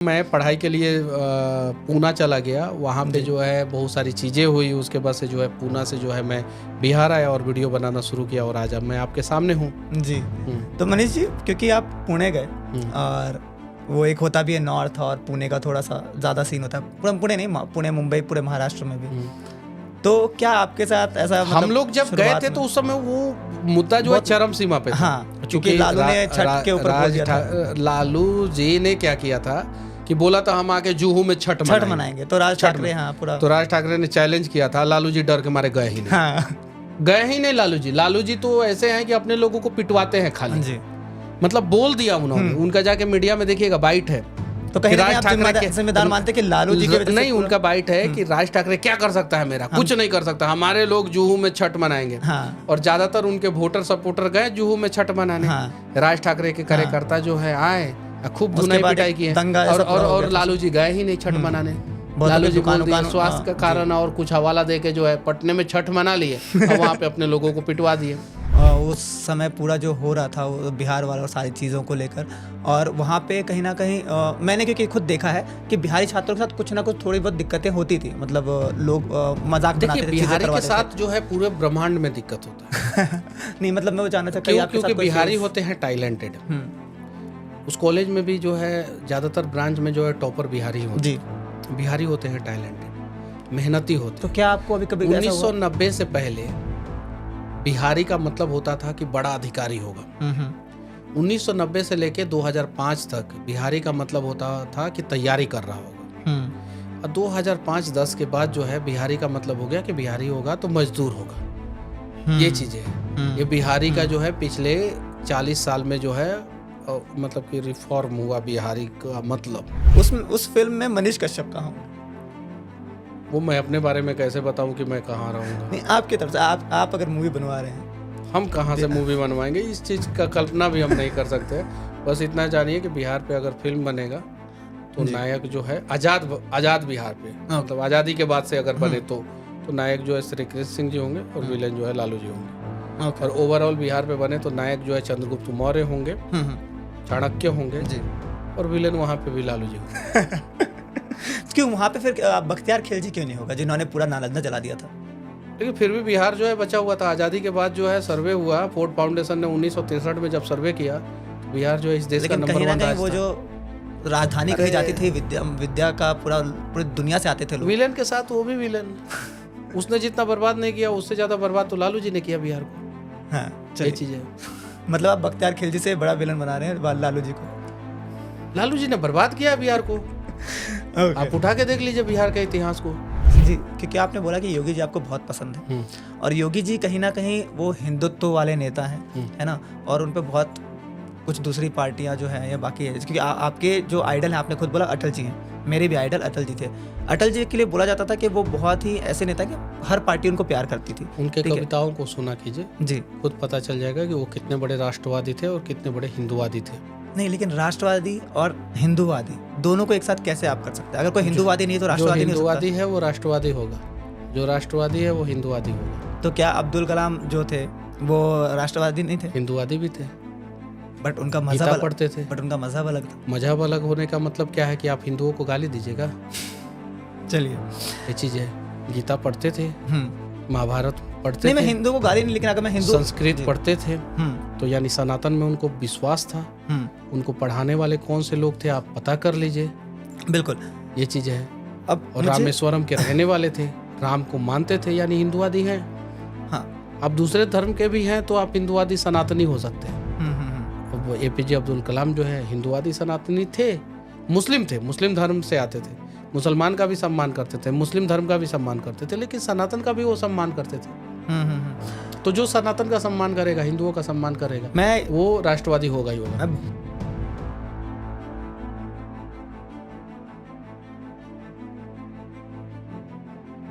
मैं पढ़ाई के लिए पूना चला गया। वहाँ पे जो है बहुत सारी चीज़ें हुई। उसके बाद से जो है पूना से जो है मैं बिहार आया और वीडियो बनाना शुरू किया और आज अब मैं आपके सामने हूँ जी। तो मनीष जी, क्योंकि आप पुणे गए और वो एक होता भी है नॉर्थ और पुणे का थोड़ा सा ज़्यादा सीन होता है, पुणे नहीं, पुणे मुंबई पूरे महाराष्ट्र में भी। तो क्या आपके साथ ऐसा हम लोग जब गए थे तो उस समय वो मुद्दा जो है चरम सीमा पे था। हाँ, क्योंकि लालू ने छठ के ऊपर बोल दिया था। लालू जी ने क्या किया था कि बोला था हम आके जुहू में छठ मनाएंगे। तो राज ठाकरे तो राज ठाकरे ने चैलेंज किया था। लालू जी डर के मारे गए ही नहीं। गए ही नहीं लालू जी तो ऐसे हैं कि अपने लोगों को पिटवाते हैं खाली जी। मतलब बोल दिया उन्होंने। उनका जाके मीडिया में देखिएगा बाइट है। तो कहीं राज ठाकरे जिम्मेदार मानते कि लालू जी के नहीं, उनका बाइट है कि राज ठाकरे क्या कर सकता है, मेरा कुछ नहीं कर सकता, हमारे लोग जुहू में छठ मनाएंगे। और ज्यादातर उनके वोटर सपोर्टर गए जुहू में छठ मनाने। राज ठाकरे के कार्यकर्ता जो है आए, खूब धुनाई पिटाई की है और लालू जी गए ही नहीं छठ मनाने। लालू जी बोल दिया स्वास्थ्य का कारण और कुछ हवाला दे के जो है पटने में छठ मना लिए और वहाँ पे अपने लोगों को पिटवा दिए। उस समय पूरा जो हो रहा था वो बिहार वाला और सारी चीज़ों को लेकर, और वहाँ पे कहीं ना कहीं मैंने क्योंकि खुद देखा है कि बिहारी छात्रों के साथ कुछ ना कुछ थोड़ी बहुत दिक्कतें होती थी। मतलब लोग मजाक बनाते थे। बिहारी के साथ जो है पूरे ब्रह्मांड में दिक्कत होता है। नहीं, मतलब मैं वो जानना चाहता हूँ क्योंकि बिहारी होते हैं टैलेंटेड। उस कॉलेज में भी जो है ज्यादातर ब्रांच में जो है टॉपर बिहारी होते हैं। बिहारी होते हैं टैलेंटेड, मेहनती होते। तो क्या आपको अभी कभी 1990 से पहले बिहारी का मतलब होता था कि बड़ा अधिकारी होगा। 1990 से लेके 2005 तक बिहारी का मतलब होता था कि तैयारी कर रहा होगा। और 2005-10 के बाद जो है बिहारी का मतलब हो गया कि बिहारी होगा तो मजदूर होगा। ये चीजें हैं। ये बिहारी का जो है पिछले 40 साल में जो है मतलब कि रिफॉर्म हुआ बिहारी का मतलब। उस फिल्म में मनीष कश्यप कहाँ हूँ? वो मैं अपने बारे में कैसे बताऊं कि मैं कहाँ रहूंगा? नहीं, आपकी तरफ से आप अगर मूवी बनवा रहे हैं। हम कहाँ से मूवी बनवाएंगे? इस चीज का कल्पना भी हम नहीं कर सकते। बस इतना जानिए कि बिहार पे अगर फिल्म बनेगा तो नायक जो है आजाद बिहार पे, मतलब आजादी के बाद से अगर बने तो नायक जो है श्री कृष्ण सिंह जी होंगे और विलेन जो है लालू जी होंगे। और ओवरऑल बिहार पे बने तो नायक जो है चंद्रगुप्त मौर्य होंगे, चाणक्य होंगे और विलेन वहाँ पे भी लालू जी होंगे। क्यों वहाँ पे फिर बख्तियार खिलजी क्यों नहीं होगा जिन्होंने पूरा नालंदा जला दिया था? लेकिन फिर भी बिहार जो है बचा हुआ था। आज़ादी के बाद जो है सर्वे हुआ, फोर्ड फाउंडेशन ने 1963 में जब सर्वे किया तो बिहार जो है इस देश का नंबर 1 राज्य था। वो जो राजधानी कही जाती थी विद्या का पूरी दुनिया से आते थे लोग। विलेन के साथ वो भी विलेन। उसने जितना बर्बाद नहीं किया उससे ज्यादा बर्बाद तो लालू जी ने किया बिहार को। हाँ, ये चीज है। मतलब आप बख्तियार खिलजी से बड़ा विलन बना रहे हैं लालू जी को। लालू जी ने बर्बाद किया बिहार को। आप उठा के देख लीजिए बिहार के इतिहास को जी। क्योंकि आपने बोला कि योगी जी आपको बहुत पसंद है और योगी जी कहीं ना कहीं वो हिंदुत्व वाले नेता हैं, है ना, और उन पे बहुत कुछ दूसरी पार्टियां जो हैं या बाकी है। क्योंकि आपके जो आइडल हैं, आपने खुद बोला अटल जी हैं, मेरे भी आइडल अटल जी थे। अटल जी के लिए बोला जाता था कि वो बहुत ही ऐसे नेता कि हर पार्टी उनको प्यार करती थी। उनके कविताओं को सुना कीजिए जी, खुद पता चल जाएगा कि वो कितने बड़े राष्ट्रवादी थे और कितने बड़े हिंदुवादी थे। नहीं, लेकिन राष्ट्रवादी और हिंदूवादी दोनों को एक साथ कैसे आप कर सकते हैं? अगर कोई हिंदूवादी नहीं है तो राष्ट्रवादी नहीं हो सकता। हिंदूवादी है वो राष्ट्रवादी होगा, जो राष्ट्रवादी है वो हिंदूवादी होगा। तो क्या अब्दुल कलाम जो थे वो राष्ट्रवादी नहीं थे? हिंदूवादी भी थे, बट उनका मजहब पढ़ते थे। बट उनका मजहब अलग था। मजहब अलग होने का मतलब क्या है कि आप हिंदुओं को गाली दीजिएगा? चलिए, ये चीज है। गीता पढ़ते थे, महाभारत पढ़ते थे। मैं हिंदू को गाली नहीं, लेकिन अगर मैं हिंदू संस्कृत पढ़ते थे तो यानी सनातन में उनको विश्वास था। उनको पढ़ाने वाले कौन से लोग थे आप पता कर लीजिए। बिल्कुल, ये चीज है। अब और रामेश्वरम के रहने वाले थे, राम को मानते थे, यानी हिंदुवादी हैं। हाँ, अब दूसरे धर्म के भी हैं तो आप हिंदुवादी सनातनी हो सकते हैं। वो एपीजे अब्दुल कलाम जो है हिंदुवादी सनातनी थे, मुस्लिम थे, मुस्लिम धर्म से आते थे, मुसलमान का भी सम्मान करते थे, मुस्लिम धर्म का भी सम्मान करते थे, लेकिन सनातन का भी वो सम्मान करते थे। तो जो सनातन का सम्मान करेगा, हिंदुओं का सम्मान करेगा, वो राष्ट्रवादी होगा ही होगा।